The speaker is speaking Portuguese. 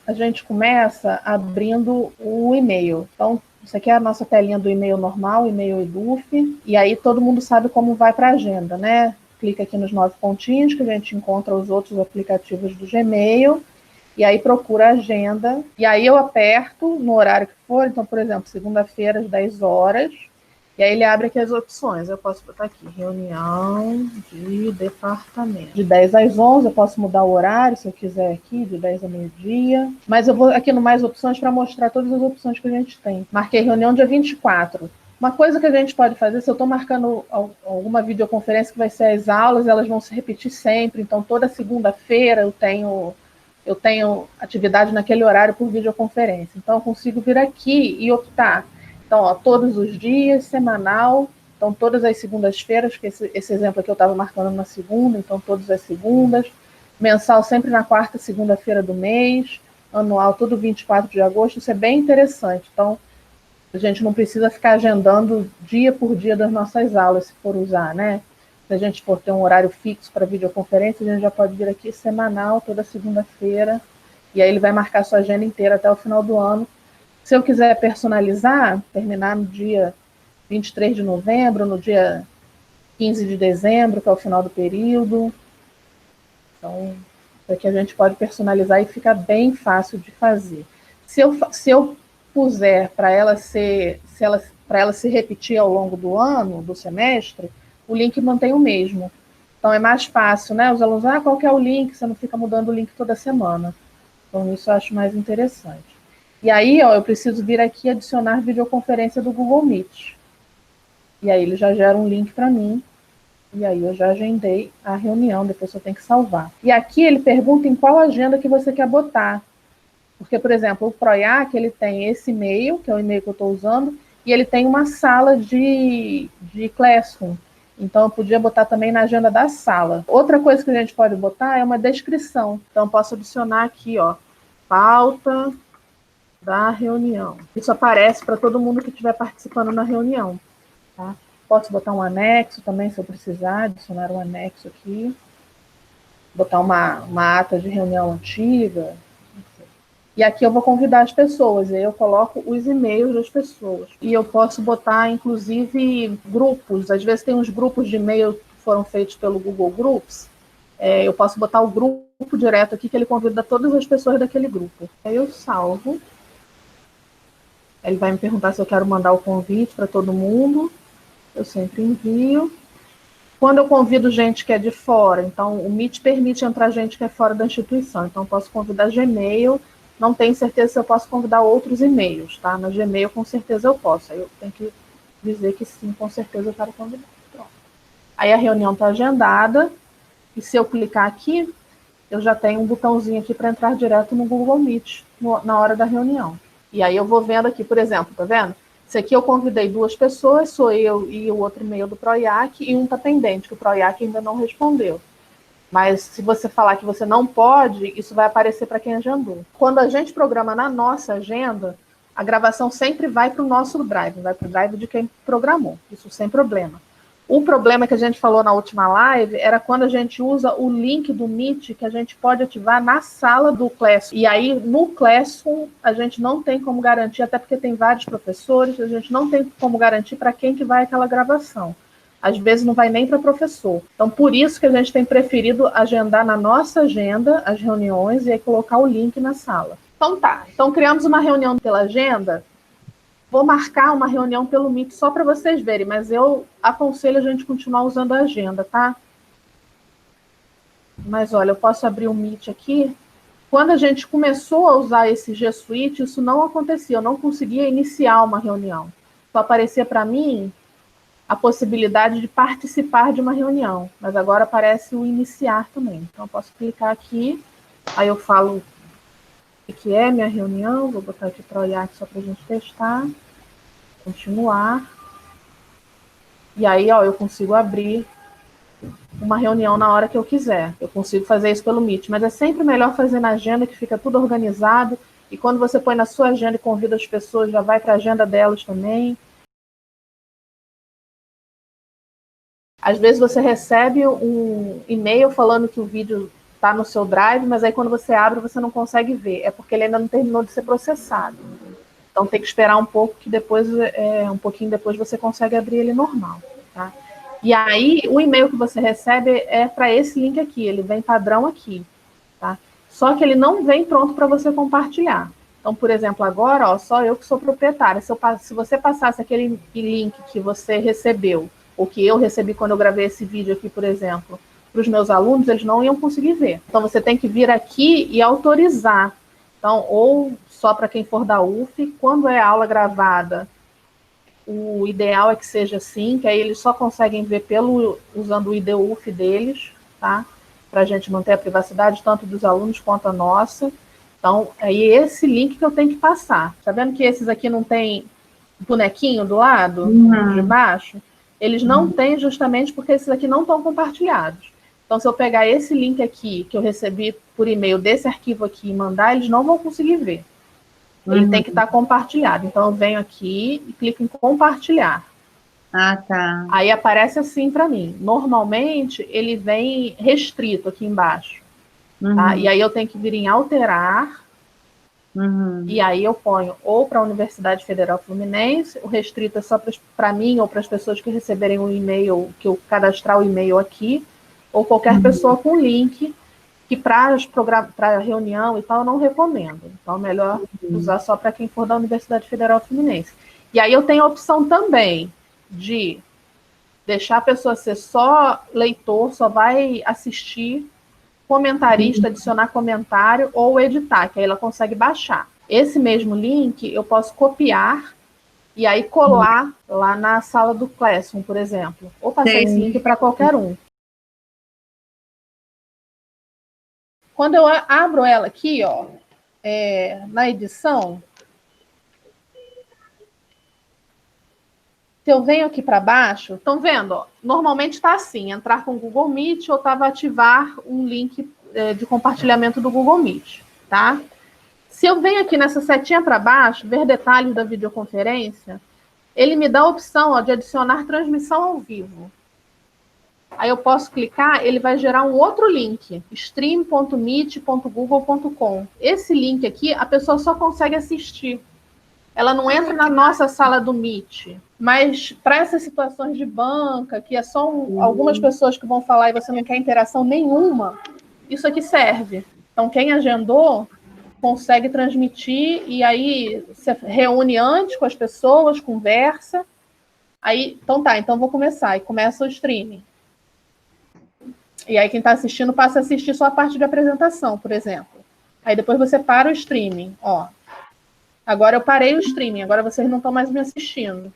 a gente começa abrindo o e-mail. Então, isso aqui é a nossa telinha do e-mail normal, e-mail EDUF, e aí todo mundo sabe como vai para a agenda, né? Clica aqui nos 9 pontinhos que a gente encontra os outros aplicativos do Gmail, e aí procura a agenda, e aí eu aperto no horário que for, então, por exemplo, segunda-feira às 10 horas, e aí ele abre aqui as opções. Eu posso botar aqui, reunião de departamento. De 10 às 11, eu posso mudar o horário, se eu quiser aqui, de 10 a meio-dia. Mas eu vou aqui no mais opções para mostrar todas as opções que a gente tem. Marquei reunião dia 24. Uma coisa que a gente pode fazer, se eu estou marcando alguma videoconferência que vai ser as aulas, elas vão se repetir sempre. Então, toda segunda-feira eu tenho atividade naquele horário por videoconferência. Então, eu consigo vir aqui e optar. Então, ó, todos os dias, semanal, então todas as segundas-feiras, que esse exemplo aqui eu estava marcando na segunda, então todas as segundas, mensal sempre na quarta segunda-feira do mês, anual todo 24 de agosto, isso é bem interessante. Então, a gente não precisa ficar agendando dia por dia das nossas aulas, se for usar, né? Se a gente for ter um horário fixo para videoconferência, a gente já pode vir aqui semanal, toda segunda-feira, e aí ele vai marcar a sua agenda inteira até o final do ano. Se eu quiser personalizar, terminar no dia 23 de novembro, no dia 15 de dezembro, que é o final do período. Então, isso aqui a gente pode personalizar e fica bem fácil de fazer. Se eu puser para ela se repetir ao longo do ano, do semestre, o link mantém o mesmo. Então é mais fácil, né? Os alunos, qual que é o link? Você não fica mudando o link toda semana. Então isso eu acho mais interessante. E aí, ó, eu preciso vir aqui adicionar videoconferência do Google Meet. E aí ele já gera um link para mim. E aí eu já agendei a reunião, depois eu tenho que salvar. E aqui ele pergunta em qual agenda que você quer botar. Porque, por exemplo, o Proiac, ele tem esse e-mail, que é o e-mail que eu estou usando, e ele tem uma sala de Classroom. Então, eu podia botar também na agenda da sala. Outra coisa que a gente pode botar é uma descrição. Então, eu posso adicionar aqui, ó, pauta da reunião. Isso aparece para todo mundo que estiver participando na reunião. Tá? Posso botar um anexo também, se eu precisar, adicionar um anexo aqui. Botar uma ata de reunião antiga. E aqui eu vou convidar as pessoas, e aí eu coloco os e-mails das pessoas. E eu posso botar, inclusive, grupos. Às vezes tem uns grupos de e-mail que foram feitos pelo Google Groups. Eu posso botar o grupo direto aqui, que ele convida todas as pessoas daquele grupo. Aí eu salvo. Ele vai me perguntar se eu quero mandar o convite para todo mundo. Eu sempre envio. Quando eu convido gente que é de fora, então o Meet permite entrar gente que é fora da instituição. Então eu posso convidar Gmail, não tenho certeza se eu posso convidar outros e-mails, tá? No Gmail com certeza eu posso. Aí eu tenho que dizer que sim, com certeza eu quero convidar. Pronto. Aí a reunião está agendada, e se eu clicar aqui, eu já tenho um botãozinho aqui para entrar direto no Google Meet na hora da reunião. E aí eu vou vendo aqui, por exemplo, tá vendo? Esse aqui eu convidei 2 pessoas, sou eu e o outro e-mail do Proiac, e um está pendente, que o Proiac ainda não respondeu. Mas se você falar que você não pode, isso vai aparecer para quem agendou. Quando a gente programa na nossa agenda, a gravação sempre vai para o nosso drive, vai para o drive de quem programou, isso sem problema. O problema que a gente falou na última live era quando a gente usa o link do Meet que a gente pode ativar na sala do Classroom. E aí, no Classroom, a gente não tem como garantir, até porque tem vários professores, a gente não tem como garantir para quem que vai aquela gravação. Às vezes não vai nem para professor. Então, por isso que a gente tem preferido agendar na nossa agenda as reuniões e aí colocar o link na sala. Então tá, então criamos uma reunião pela agenda. Vou marcar uma reunião pelo Meet só para vocês verem, mas eu aconselho a gente continuar usando a agenda, tá? Mas olha, eu posso abrir o Meet aqui. Quando a gente começou a usar esse G Suite, isso não acontecia, eu não conseguia iniciar uma reunião. Só aparecia para mim a possibilidade de participar de uma reunião, mas agora aparece o iniciar também. Então eu posso clicar aqui, aí eu falo o que é minha reunião, vou botar aqui para olhar só para a gente testar, continuar, e aí ó, eu consigo abrir uma reunião na hora que eu quiser. Eu consigo fazer isso pelo Meet, mas é sempre melhor fazer na agenda, que fica tudo organizado, e quando você põe na sua agenda e convida as pessoas, já vai para a agenda delas também. Às vezes você recebe um e-mail falando que o vídeo está no seu Drive, mas aí quando você abre, você não consegue ver. É porque ele ainda não terminou de ser processado. Então tem que esperar um pouco, que depois, um pouquinho depois, você consegue abrir ele normal. Tá? E aí, o e-mail que você recebe é para esse link aqui, ele vem padrão aqui. Tá? Só que ele não vem pronto para você compartilhar. Então, por exemplo, agora, ó, só eu que sou proprietária. Se você passasse aquele link que você recebeu, ou que eu recebi quando eu gravei esse vídeo aqui, por exemplo, para os meus alunos, eles não iam conseguir ver. Então, você tem que vir aqui e autorizar. Então, ou só para quem for da UF, quando é aula gravada, o ideal é que seja assim, que aí eles só conseguem ver usando o ID UF deles, tá? Para a gente manter a privacidade tanto dos alunos quanto a nossa. Então, aí esse link que eu tenho que passar. Tá vendo que esses aqui não tem bonequinho do lado, de baixo? Eles não têm justamente porque esses aqui não estão compartilhados. Então, se eu pegar esse link aqui, que eu recebi por e-mail desse arquivo aqui e mandar, eles não vão conseguir ver. Ele tem que estar compartilhado. Então, eu venho aqui e clico em compartilhar. Ah, tá. Aí aparece assim para mim. Normalmente, ele vem restrito aqui embaixo. Tá? E aí eu tenho que vir em alterar. E aí eu ponho ou para a Universidade Federal Fluminense, o restrito é só para mim ou para as pessoas que receberem o e-mail, que eu cadastrar o e-mail aqui, ou qualquer pessoa com link, que para reunião e tal eu não recomendo. Então é melhor usar só para quem for da Universidade Federal Fluminense. E aí eu tenho a opção também de deixar a pessoa ser só leitor, só vai assistir, comentarista, adicionar comentário ou editar, que aí ela consegue baixar. Esse mesmo link eu posso copiar e aí colar lá na sala do Classroom, por exemplo. Ou passar esse link para qualquer um. Quando eu abro ela aqui, ó, na edição, se eu venho aqui para baixo, estão vendo? Ó, normalmente está assim, entrar com o Google Meet ou estava ativar um link de compartilhamento do Google Meet, tá? Se eu venho aqui nessa setinha para baixo, ver detalhes da videoconferência, ele me dá a opção, ó, de adicionar transmissão ao vivo. Aí eu posso clicar, ele vai gerar um outro link, stream.meet.google.com. Esse link aqui, a pessoa só consegue assistir. Ela não entra na nossa sala do Meet. Mas para essas situações de banca, que é só algumas pessoas que vão falar e você não quer interação nenhuma, isso aqui serve. Então, quem agendou consegue transmitir e aí você reúne antes com as pessoas, conversa. Aí, então tá, então vou começar. E começa o streaming. E aí quem está assistindo passa a assistir só a parte de apresentação, por exemplo. Aí depois você para o streaming. Ó, agora eu parei o streaming, agora vocês não estão mais me assistindo.